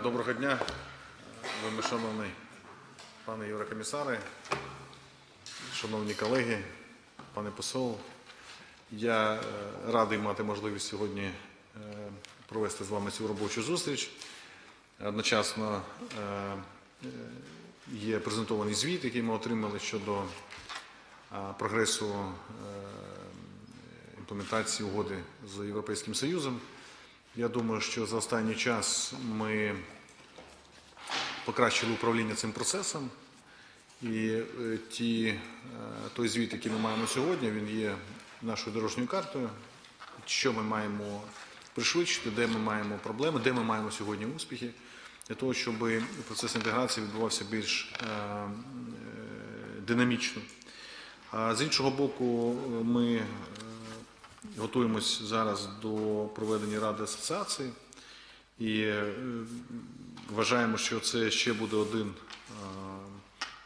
Доброго дня, вельмишановний пане Єврокомісаре, шановні колеги, пане посол. Я радий мати можливість сьогодні провести з вами цю робочу зустріч. Одночасно є презентований звіт, який ми отримали щодо прогресу імплементації угоди з Європейським Союзом. Я думаю, що за останній час ми покращили управління цим процесом. І той звіт, який ми маємо сьогодні, він є нашою дорожньою картою, що ми маємо пришвидшити, де ми маємо проблеми, де ми маємо сьогодні успіхи, для того, щоб процес інтеграції відбувався більш динамічно. А з іншого боку, ми готуємось зараз до проведення Ради асоціації і вважаємо, що це ще буде один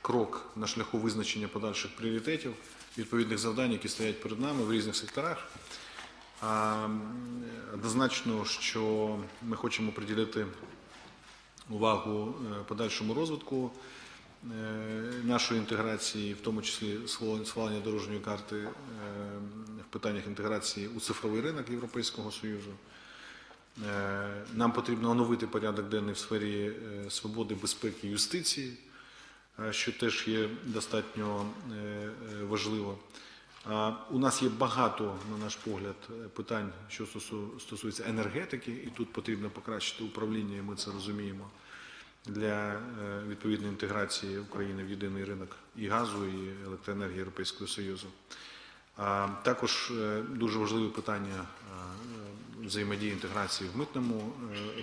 крок на шляху визначення подальших пріоритетів, відповідних завдань, які стоять перед нами в різних секторах. Однозначно, що ми хочемо приділити увагу подальшому розвитку нашої інтеграції, в тому числі схвалення дорожньої карти в питаннях інтеграції у цифровий ринок Європейського Союзу. Нам потрібно оновити порядок денний в сфері свободи, безпеки і юстиції, що теж є достатньо важливо. У нас є багато, на наш погляд, питань, що стосується енергетики, і тут потрібно покращити управління, і ми це розуміємо, для відповідної інтеграції України в єдиний ринок і газу, і електроенергії Європейського Союзу. Також дуже важливе питання взаємодії інтеграції в митному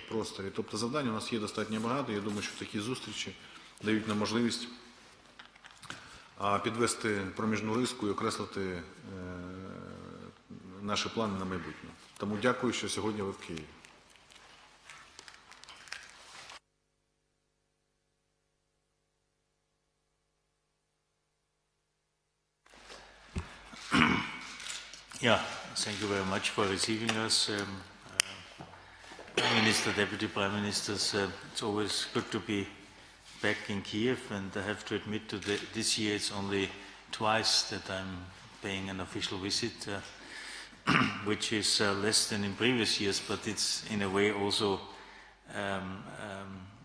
просторі. Тобто завдань у нас є достатньо багато. Я думаю, що такі зустрічі дають нам можливість підвести проміжну риску і окреслити наші плани на майбутнє. Тому дякую, що сьогодні ви в Києві. Yeah, thank you very much for receiving us. Prime Minister, Deputy Prime Ministers, it's always good to be back in Kiev, and I have to admit this year it's only twice that I'm paying an official visit, which is less than in previous years, but it's in a way also,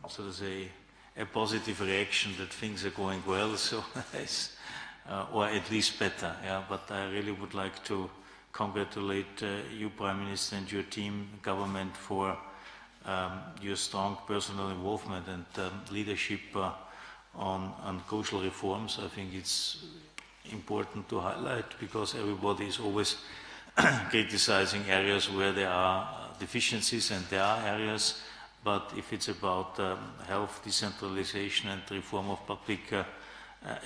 so to say, a positive reaction that things are going well, so or at least better. Yeah, but I really would like to congratulate you, Prime Minister, and your team, government, for your strong personal involvement and leadership on crucial reforms. I think it's important to highlight because everybody is always criticizing areas where there are deficiencies, and there are areas, but if it's about health, decentralization and reform of public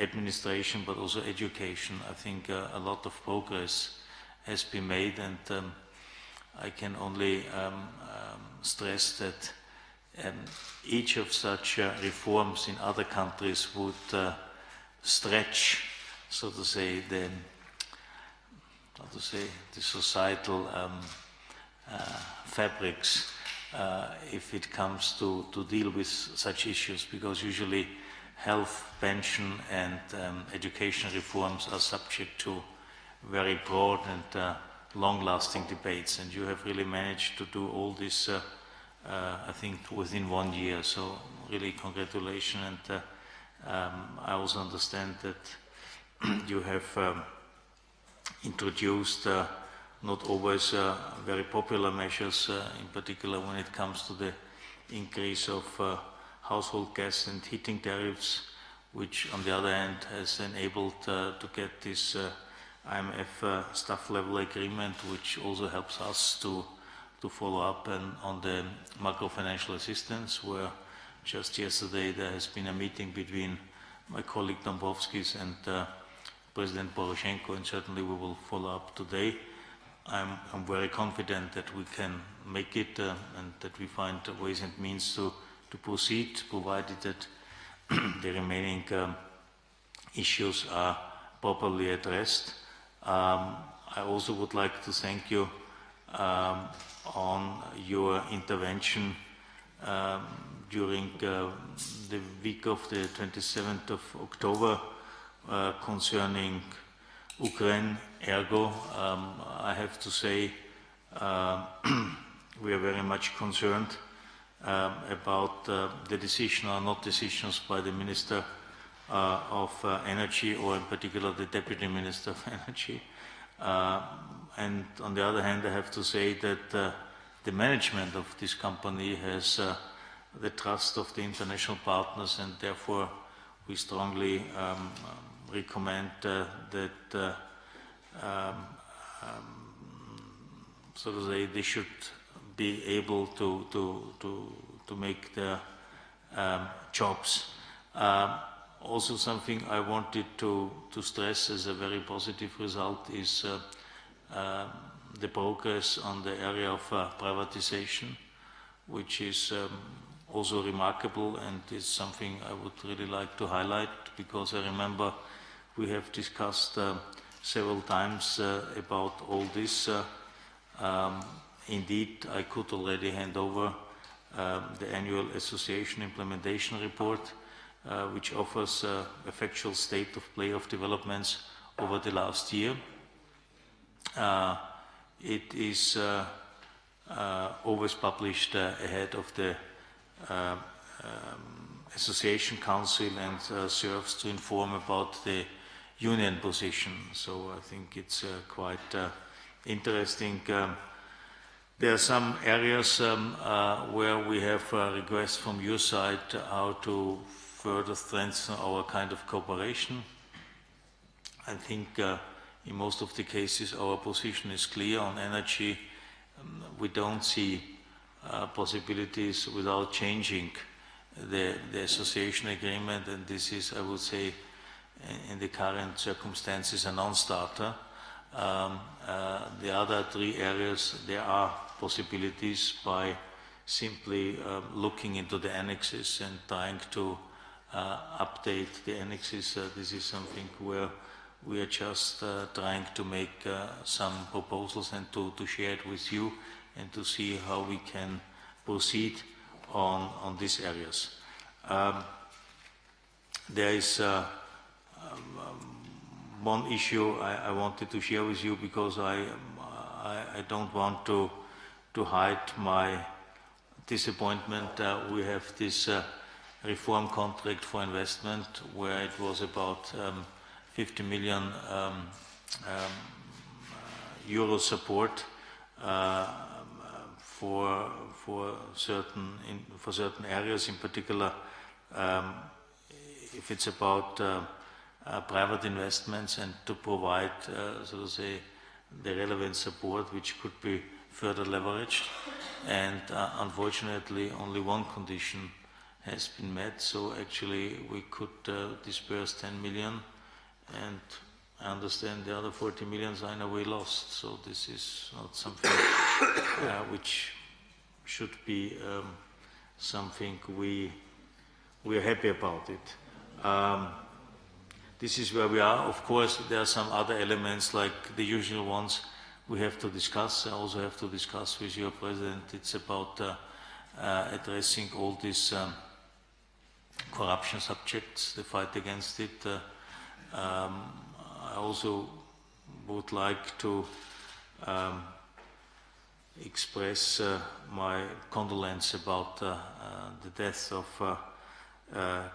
administration, but also education, I think a lot of progress has been made, and I can only stress that each of such reforms in other countries would stretch, so to say, the societal fabrics if it comes to deal with such issues, because usually health, pension and education reforms are subject to very broad and long-lasting debates, and you have really managed to do all this, I think, within 1 year. So really congratulations, and I also understand that you have introduced not always very popular measures, in particular when it comes to the increase of household gas and heating tariffs, which on the other hand has enabled to get this IMF staff level agreement, which also helps us to follow up on the macro-financial assistance, where just yesterday there has been a meeting between my colleague Dombrovskis and President Poroshenko, and certainly we will follow up today. I'm very confident that we can make it and that we find ways and means to proceed, provided that the remaining issues are properly addressed. I also would like to thank you on your intervention during the week of the 27th of October concerning Ukraine. Ergo, I have to say we are very much concerned about the decision or not decisions by the Minister of Energy, or in particular the Deputy Minister of Energy. And on the other hand, I have to say that the management of this company has the trust of the international partners, and therefore we strongly recommend that so to say, they should be able to make their jobs. Also, something I wanted to stress as a very positive result is the progress on the area of privatization, which is also remarkable, and is something I would really like to highlight, because I remember we have discussed several times about all this. Indeed, I could already hand over the annual association implementation report, which offers a factual state of play of developments over the last year. It is always published ahead of the Association Council and serves to inform about the union position. So I think it's quite interesting. There are some areas where we have requests from your side how to further strengthen our kind of cooperation. I think in most of the cases our position is clear on energy. We don't see possibilities without changing the association agreement, and this is, I would say, in the current circumstances, a non-starter. The other three areas, there are possibilities by simply looking into the annexes and trying to update the annexes. This is something where we are just trying to make some proposals and to share it with you and to see how we can proceed on these areas. There is one issue I wanted to share with you, because I don't want to hide my disappointment. We have this reform contract for investment, where it was about 50 million euro support for certain areas, in particular if it's about private investments, and to provide, so to say, the relevant support which could be further leveraged. And unfortunately, only one condition has been met. So actually, we could disperse 10 million, and I understand the other 40 million are in a way lost. So this is not something which should be something we are happy about it. This is where we are. Of course, there are some other elements, like the usual ones, we have to discuss. I also have to discuss with your President. It's about addressing all these corruption subjects, the fight against it. I also would like to express my condolence about the death of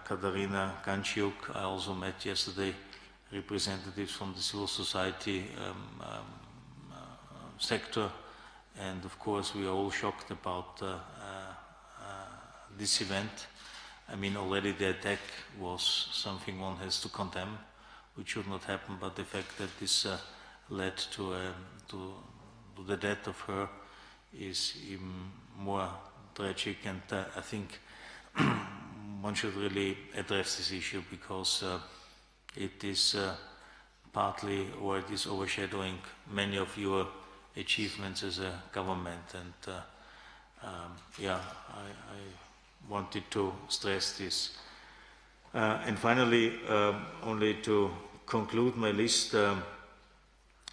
Katarina Gančiuk. I also met yesterday representatives from the civil society sector, and of course we are all shocked about this event. I mean, already the attack was something one has to condemn, which should not happen, but the fact that this led to the death of her is even more tragic, and I think one should really address this issue, because it is partly, or it is overshadowing many of your achievements as a government, and yeah, I wanted to stress this. And finally, only to conclude my list,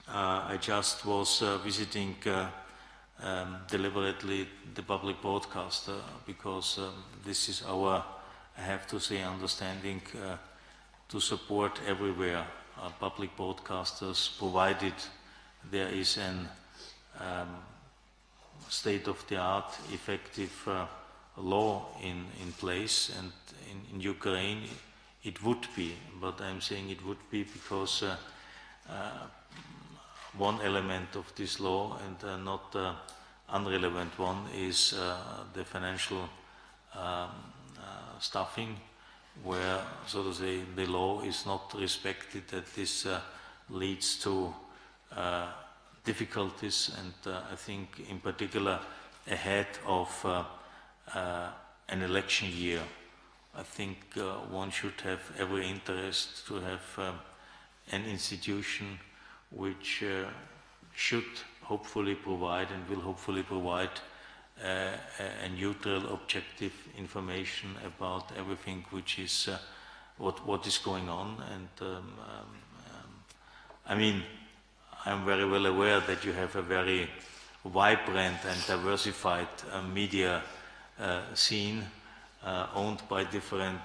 I just was visiting deliberately the public broadcaster, because this is our, I have to say, understanding to support everywhere public broadcasters, provided there is an state-of-the-art effective law in place, and in Ukraine it would be, but I'm saying it would be because one element of this law, and not unrelevant one, is the financial staffing, where, so to say, the law is not respected, that this leads to difficulties, and I think in particular ahead of an election year, I think one should have every interest to have an institution which should hopefully provide and will hopefully provide a neutral, objective information about everything which is what is going on. And I mean, I'm very well aware that you have a very vibrant and diversified media scene owned by different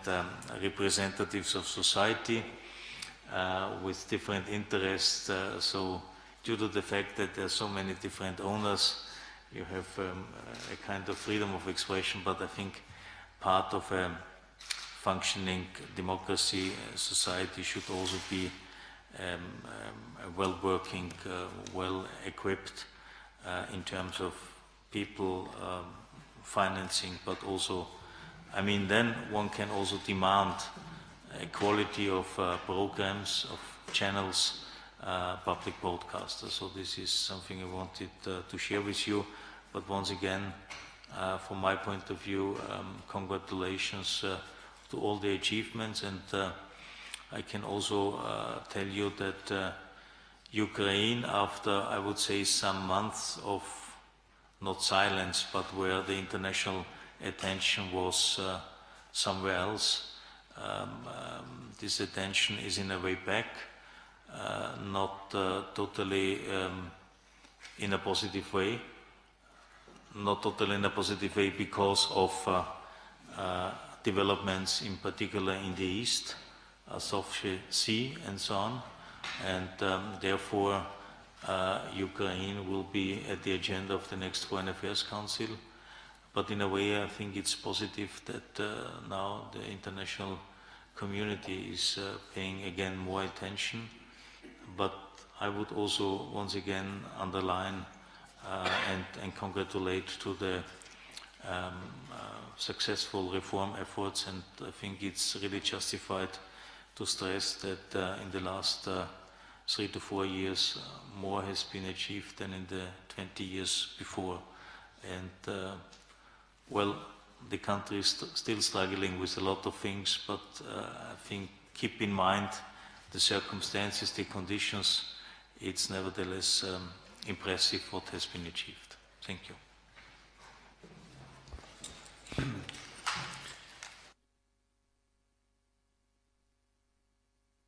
representatives of society with different interests. So due to the fact that there are so many different owners, you have a kind of freedom of expression, but I think part of a functioning democracy society should also be a well-working, well-equipped in terms of people, financing, but also, I mean, then one can also demand a quality of programs, of channels, public broadcasters. So this is something I wanted to share with you. But once again, from my point of view, congratulations to all the achievements. And I can also tell you that Ukraine, after, I would say, some months of not silence, but where the international attention was somewhere else, this attention is in a way back, not totally in a positive way, not totally in a positive way because of developments in particular in the east, Azov Sea and so on, and therefore Ukraine will be at the agenda of the next Foreign Affairs Council. But in a way, I think it's positive that now the international community is paying again more attention. But I would also once again underline and congratulate to the successful reform efforts, and I think it's really justified to stress that in the last 3 to 4 years more has been achieved than in the 20 years before. And well, the country is still struggling with a lot of things, but I think keep in mind the circumstances, the conditions. It's nevertheless impressive what has been achieved. Thank you.